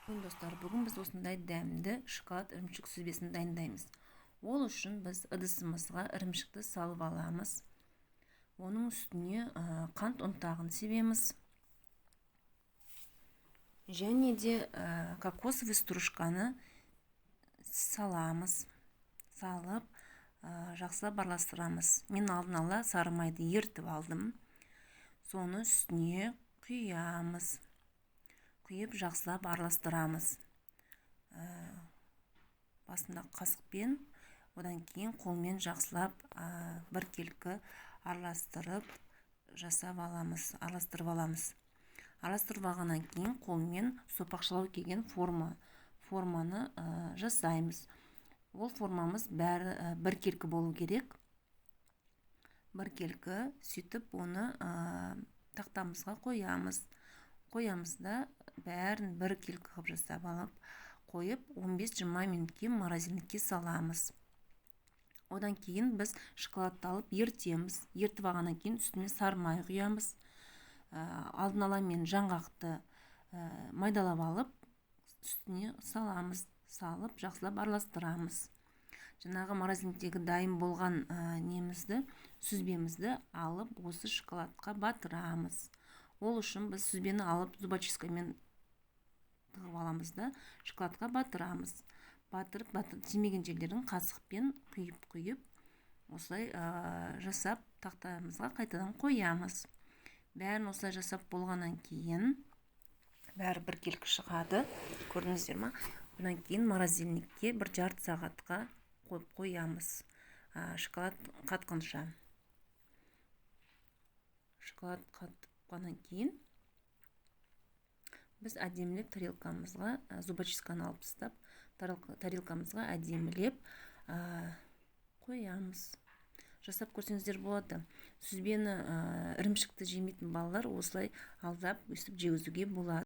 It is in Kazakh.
Достар, бүгін біз осындай дәмді шоколад ірімшік сүзбесін дайындаймыз. Ол үшін біз ыдысымызға ірімшікті салып аламыз. Оның үстіне қант ұнтағын себеміз. Және де кокосовый стружканы саламыз. Салып, жақсылап араластырамыз. Мен алдын ала сары майды ертіп алдым. Соны үстіне құямыз. Құйып жақсылап араластырамыз. Басында қасықпен, одан кейін қолмен жақсылап біркелкі араластырып жасап аламыз, араластырып аламыз. Араластырып алғаннан кейін қолмен сопақшалау келген форманы жасаймыз. Ол формамыз бәрі біркелкі болу керек. Біркелкі, сөйтіп оны тақтамызға қоямыз. Қоямызда бәрін біркелкі қылып жасап алып, қойып 15-20 минутке морозильникке саламыз. Одан кейін біз шоколадты алып ертеміз. Ертіп алғаннан кейін үстіне сары май құямыз. Алдын ала мен жаңғақты майдалап алып, үстіне саламыз. Салып, жақсылап араластырамыз. Жаңағы морозильниктегі дайын болған сүзбемізді алып, осы шоколадқа батырамыз. Ол үшін біз сүзбені алып зубочисткамен тығып аламыз да шоколадқа батырамыз. Батырып тимеген жерлерін қасықпен құйып, осылай жасап тақтамызға қайтадан қоямыз. Бәрін осылай жасап болғаннан кейін бәрі біркелкі шығады. Көрдіңіздер ма? Одан кейін морозильникке бір жарты сағатқа қойып қоямыз. Шоколад қатқанша. Шоколад қатқаннан кейін біз әдемілеп тарелкамызға, зубочистканы алып тастап, тарелкамызға әдемілеп қоямыз. Жасап көрсеңіздер болады. Сүзбені ірімшікті жемейтін балалар осылай алдап өстіп жегізуге болады.